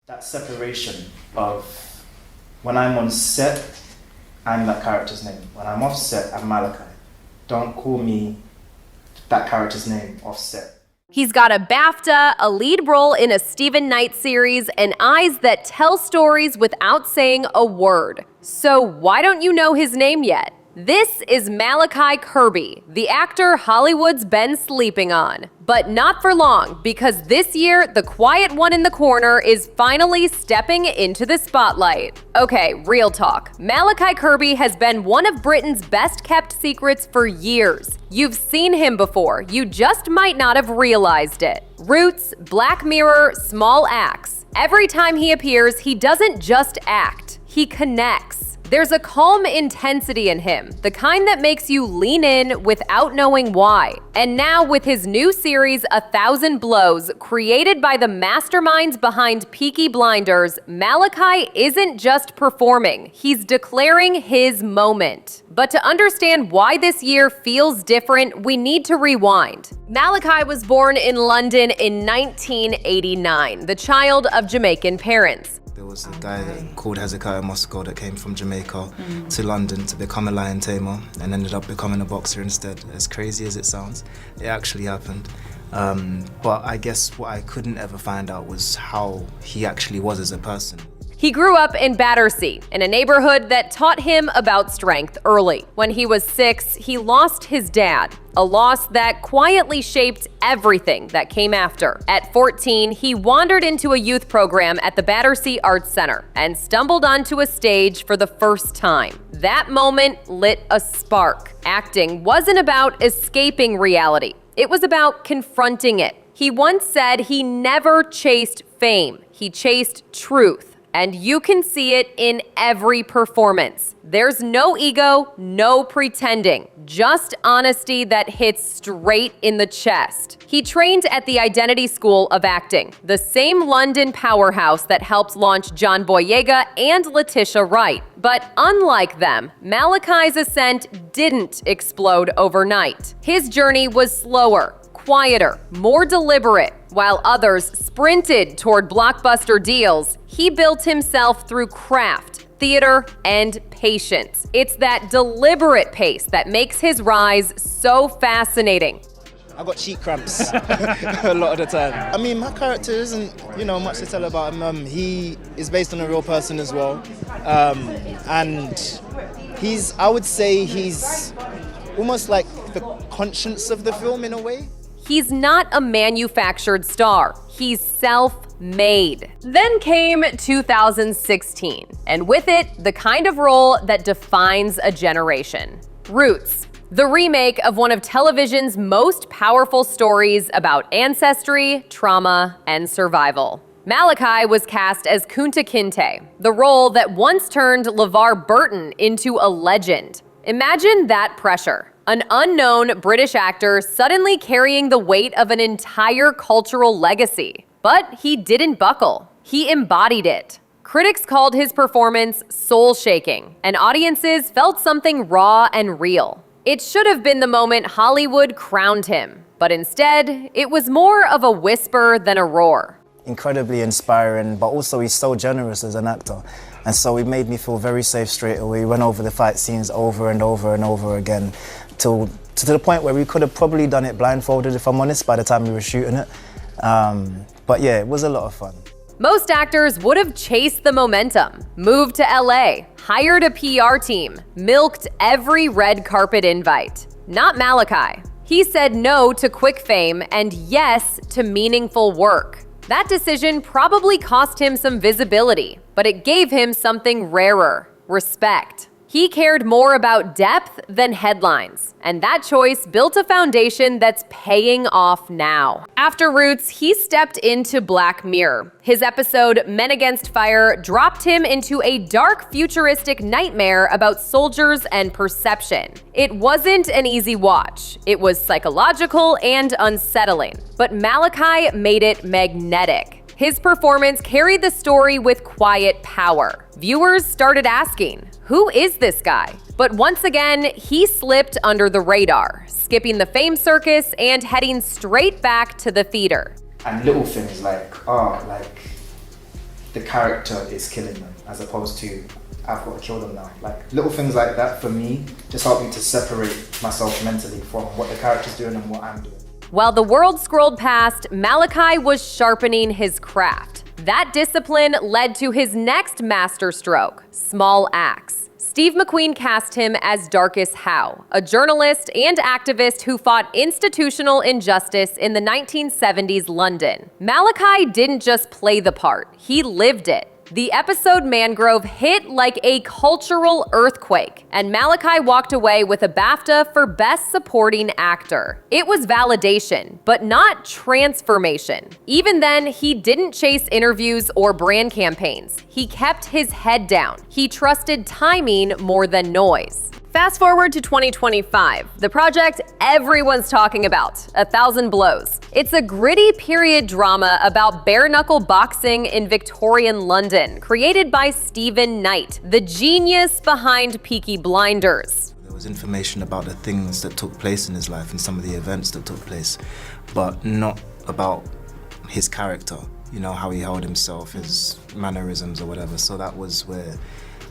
That separation of when I'm on set, I'm that character's name. When I'm off set, I'm Malachi. Don't call me that character's name off set. He's got a BAFTA, a lead role in a Stephen Knight series, and eyes that tell stories without saying a word. So why don't you know his name yet? This is Malachi Kirby, the actor Hollywood's been sleeping on. But not for long, because this year, the quiet one in the corner is finally stepping into the spotlight. Okay, real talk. Malachi Kirby has been one of Britain's best-kept secrets for years. You've seen him before, you just might not have realized it. Roots, Black Mirror, Small Acts. Every time he appears, he doesn't just act, he connects. There's a calm intensity in him, the kind that makes you lean in without knowing why. And now with his new series, 1,000 Blows, created by the masterminds behind Peaky Blinders, Malachi isn't just performing, he's declaring his moment. But to understand why this year feels different, we need to rewind. Malachi was born in London in 1989, the child of Jamaican parents. There was a guy called Hezekiah Moscow that came from Jamaica to London to become a lion tamer and ended up becoming a boxer instead. As crazy as it sounds, it actually happened. But I guess what I couldn't ever find out was how he actually was as a person. He grew up in Battersea, in a neighborhood that taught him about strength early. When he was 6, he lost his dad, a loss that quietly shaped everything that came after. At 14, he wandered into a youth program at the Battersea Arts Center and stumbled onto a stage for the first time. That moment lit a spark. Acting wasn't about escaping reality. It was about confronting it. He once said he never chased fame. He chased truth. And you can see it in every performance. There's no ego, no pretending, just honesty that hits straight in the chest. He trained at the Identity School of Acting, the same London powerhouse that helped launch John Boyega and Letitia Wright. But unlike them, Malachi's ascent didn't explode overnight. His journey was slower, quieter, more deliberate. While others sprinted toward blockbuster deals, he built himself through craft, theater, and patience. It's that deliberate pace that makes his rise so fascinating. I got cheek cramps a lot of the time. I mean, my character isn't, much to tell about him. He is based on a real person as well. And I would say he's almost like the conscience of the film in a way. He's not a manufactured star. He's self-made. Then came 2016, and with it, the kind of role that defines a generation. Roots, the remake of one of television's most powerful stories about ancestry, trauma, and survival. Malachi was cast as Kunta Kinte, the role that once turned LeVar Burton into a legend. Imagine that pressure. An unknown British actor suddenly carrying the weight of an entire cultural legacy. But he didn't buckle. He embodied it. Critics called his performance soul-shaking, and audiences felt something raw and real. It should have been the moment Hollywood crowned him, but instead, it was more of a whisper than a roar. Incredibly inspiring, but also he's so generous as an actor. And so it made me feel very safe straight away. We went over the fight scenes over and over and over again to the point where we could have probably done it blindfolded, if I'm honest, by the time we were shooting it. But yeah, it was a lot of fun. Most actors would have chased the momentum, moved to LA, hired a PR team, milked every red carpet invite. Not Malachi. He said no to quick fame and yes to meaningful work. That decision probably cost him some visibility, but it gave him something rarer: respect. He cared more about depth than headlines, and that choice built a foundation that's paying off now. After Roots, he stepped into Black Mirror. His episode, Men Against Fire, dropped him into a dark, futuristic nightmare about soldiers and perception. It wasn't an easy watch. It was psychological and unsettling, but Malachi made it magnetic. His performance carried the story with quiet power. Viewers started asking, who is this guy? But once again, he slipped under the radar, skipping the fame circus and heading straight back to the theater. And little things like the character is killing them, as opposed to I've got to kill them now. Like little things like that for me just help me to separate myself mentally from what the character's doing and what I'm doing. While the world scrolled past, Malachi was sharpening his craft. That discipline led to his next masterstroke, Small Axe. Steve McQueen cast him as Darkest Howe, a journalist and activist who fought institutional injustice in the 1970s London. Malachi didn't just play the part, he lived it. The episode Mangrove hit like a cultural earthquake, and Malachi walked away with a BAFTA for Best Supporting Actor. It was validation, but not transformation. Even then, he didn't chase interviews or brand campaigns. He kept his head down. He trusted timing more than noise. Fast forward to 2025, the project everyone's talking about, 1,000 Blows. It's a gritty period drama about bare-knuckle boxing in Victorian London, created by Stephen Knight, the genius behind Peaky Blinders. There was information about the things that took place in his life and some of the events that took place, but not about his character, you know, how he held himself, his mannerisms or whatever. So that was where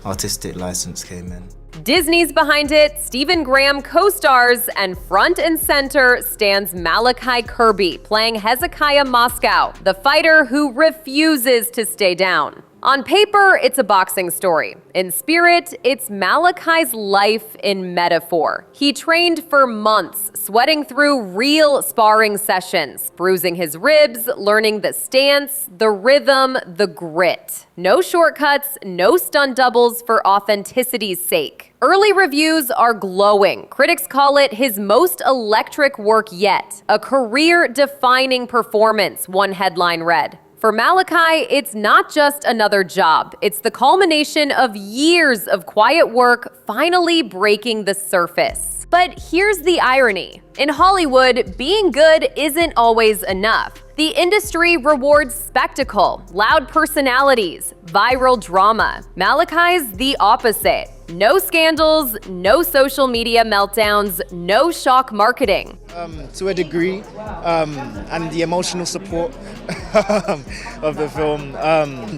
artistic license came in. Disney's behind it, Stephen Graham co-stars, and front and center stands Malachi Kirby, playing Hezekiah Moscow, the fighter who refuses to stay down. On paper, it's a boxing story. In spirit, it's Malachi's life in metaphor. He trained for months, sweating through real sparring sessions, bruising his ribs, learning the stance, the rhythm, the grit. No shortcuts, no stunt doubles for authenticity's sake. Early reviews are glowing. Critics call it his most electric work yet. A career-defining performance, one headline read. For Malachi, it's not just another job. It's the culmination of years of quiet work finally breaking the surface. But here's the irony. In Hollywood, being good isn't always enough. The industry rewards spectacle, loud personalities, viral drama. Malachi's the opposite. No scandals, no social media meltdowns, no shock marketing. To a degree, and the emotional support of the film.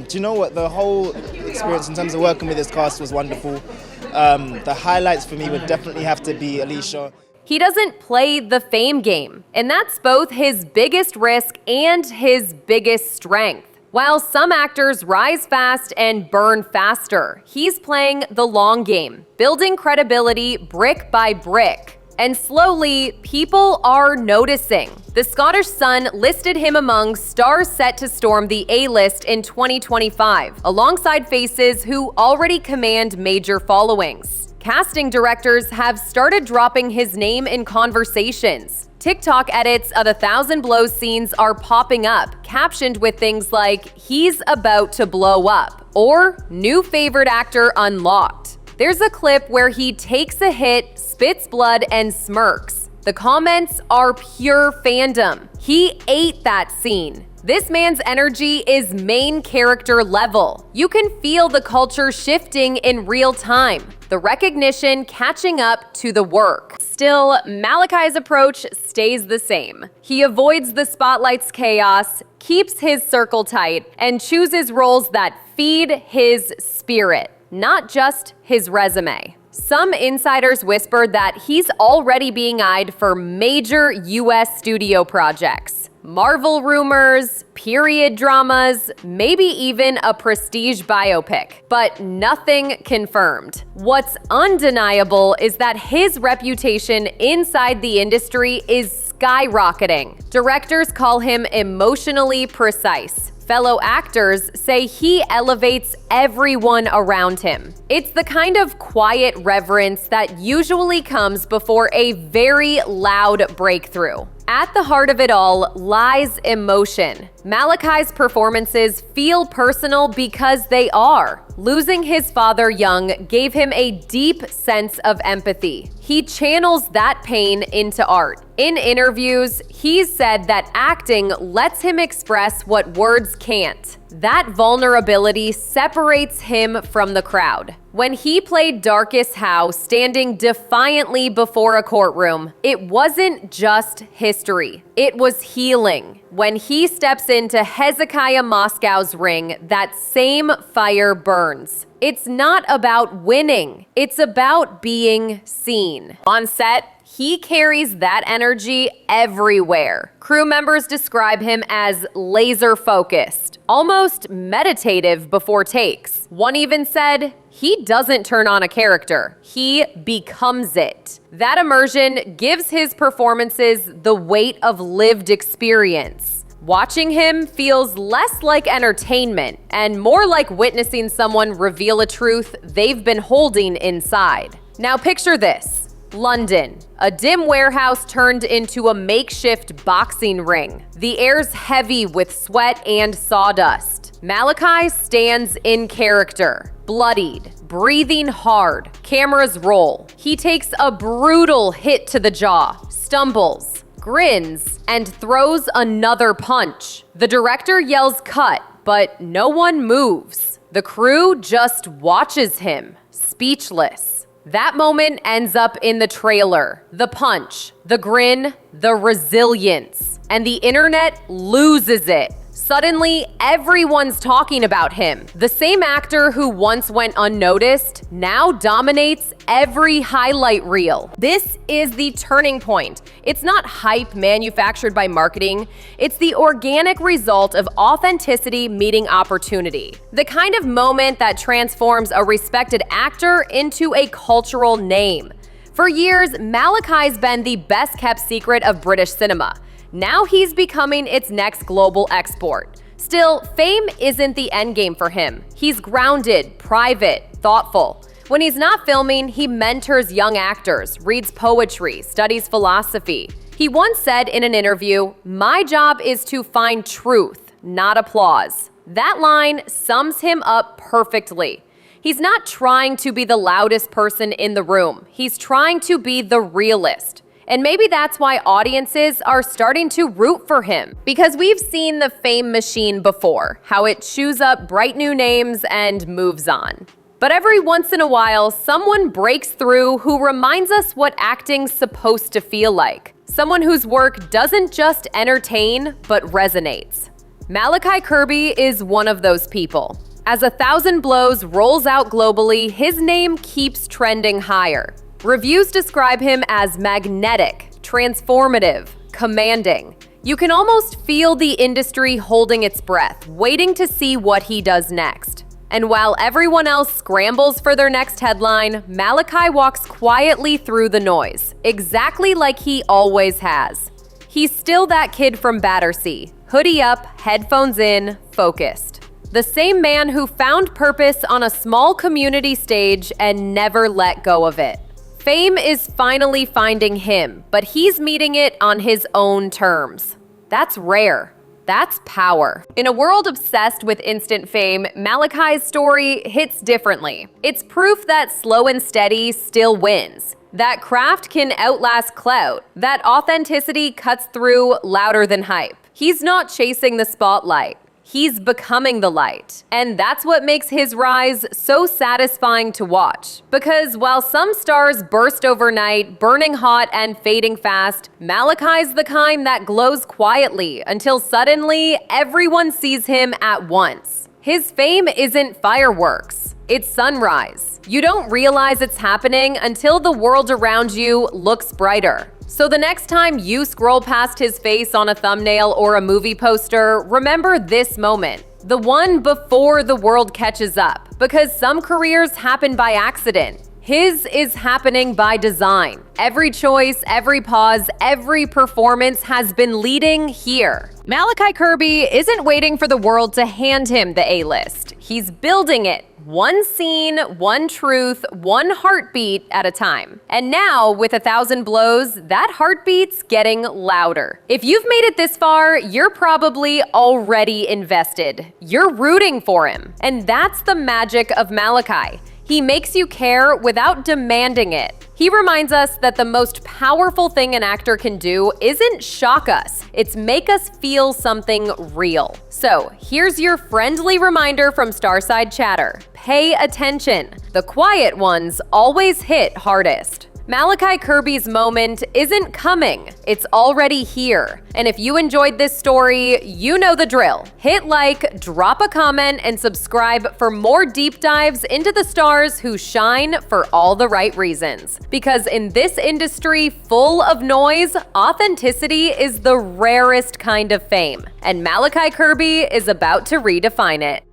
Do you know what? The whole experience in terms of working with this cast was wonderful. The highlights for me would definitely have to be Alicia. He doesn't play the fame game, and that's both his biggest risk and his biggest strength. While some actors rise fast and burn faster, he's playing the long game, building credibility brick by brick. And slowly, people are noticing. The Scottish Sun listed him among stars set to storm the A-list in 2025, alongside faces who already command major followings. Casting directors have started dropping his name in conversations. TikTok edits of 1,000 Blows scenes are popping up, captioned with things like, "He's about to blow up," or "New favorite actor unlocked." There's a clip where he takes a hit, spits blood, and smirks. The comments are pure fandom. He ate that scene. This man's energy is main character level. You can feel the culture shifting in real time, the recognition catching up to the work. Still, Malachi's approach stays the same. He avoids the spotlight's chaos, keeps his circle tight, and chooses roles that feed his spirit, not just his resume. Some insiders whispered that he's already being eyed for major US studio projects. Marvel rumors, period dramas, maybe even a prestige biopic, but nothing confirmed. What's undeniable is that his reputation inside the industry is skyrocketing. Directors call him emotionally precise. Fellow actors say he elevates everyone around him. It's the kind of quiet reverence that usually comes before a very loud breakthrough. At the heart of it all lies emotion. Malachi's performances feel personal because they are. Losing his father young gave him a deep sense of empathy. He channels that pain into art. In interviews, he's said that acting lets him express what words can't. That vulnerability separates him from the crowd. When he played Darkest Howe standing defiantly before a courtroom, it wasn't just history. It was healing. When he steps into Hezekiah Moscow's ring, that same fire burns. It's not about winning. It's about being seen. On set, he carries that energy everywhere. Crew members describe him as laser-focused, almost meditative before takes. One even said, he doesn't turn on a character, he becomes it. That immersion gives his performances the weight of lived experience. Watching him feels less like entertainment and more like witnessing someone reveal a truth they've been holding inside. Now picture this. London, a dim warehouse turned into a makeshift boxing ring. The air's heavy with sweat and sawdust. Malachi stands in character, bloodied, breathing hard. Cameras roll. He takes a brutal hit to the jaw, stumbles, grins, and throws another punch. The director yells cut, but no one moves. The crew just watches him, speechless. That moment ends up in the trailer. The punch, the grin, the resilience, and the internet loses it. Suddenly, everyone's talking about him. The same actor who once went unnoticed now dominates every highlight reel. This is the turning point. It's not hype manufactured by marketing. It's the organic result of authenticity meeting opportunity. The kind of moment that transforms a respected actor into a cultural name. For years, Malachi's been the best-kept secret of British cinema. Now he's becoming its next global export. Still, fame isn't the endgame for him. He's grounded, private, thoughtful. When he's not filming, he mentors young actors, reads poetry, studies philosophy. He once said in an interview, "My job is to find truth, not applause." That line sums him up perfectly. He's not trying to be the loudest person in the room. He's trying to be the realist. And maybe that's why audiences are starting to root for him. Because we've seen the fame machine before, how it chews up bright new names and moves on. But every once in a while, someone breaks through who reminds us what acting's supposed to feel like. Someone whose work doesn't just entertain, but resonates. Malachi Kirby is one of those people. As 1,000 Blows rolls out globally, his name keeps trending higher. Reviews describe him as magnetic, transformative, commanding. You can almost feel the industry holding its breath, waiting to see what he does next. And while everyone else scrambles for their next headline, Malachi walks quietly through the noise, exactly like he always has. He's still that kid from Battersea, hoodie up, headphones in, focused. The same man who found purpose on a small community stage and never let go of it. Fame is finally finding him, but he's meeting it on his own terms. That's rare. That's power. In a world obsessed with instant fame, Malachi's story hits differently. It's proof that slow and steady still wins. That craft can outlast clout. That authenticity cuts through louder than hype. He's not chasing the spotlight. He's becoming the light. And that's what makes his rise so satisfying to watch. Because while some stars burst overnight, burning hot and fading fast, Malachi's the kind that glows quietly until suddenly everyone sees him at once. His fame isn't fireworks, it's sunrise. You don't realize it's happening until the world around you looks brighter. So the next time you scroll past his face on a thumbnail or a movie poster, remember this moment, the one before the world catches up, because some careers happen by accident. His is happening by design. Every choice, every pause, every performance has been leading here. Malachi Kirby isn't waiting for the world to hand him the A-list. He's building it. One scene, one truth, one heartbeat at a time. And now, with 1,000 Blows, that heartbeat's getting louder. If you've made it this far, you're probably already invested. You're rooting for him. And that's the magic of Malachi. He makes you care without demanding it. He reminds us that the most powerful thing an actor can do isn't shock us, it's make us feel something real. So here's your friendly reminder from Starside Chatter. Pay attention. The quiet ones always hit hardest. Malachi Kirby's moment isn't coming, it's already here. And if you enjoyed this story, you know the drill. Hit like, drop a comment, and subscribe for more deep dives into the stars who shine for all the right reasons. Because in this industry full of noise, authenticity is the rarest kind of fame. And Malachi Kirby is about to redefine it.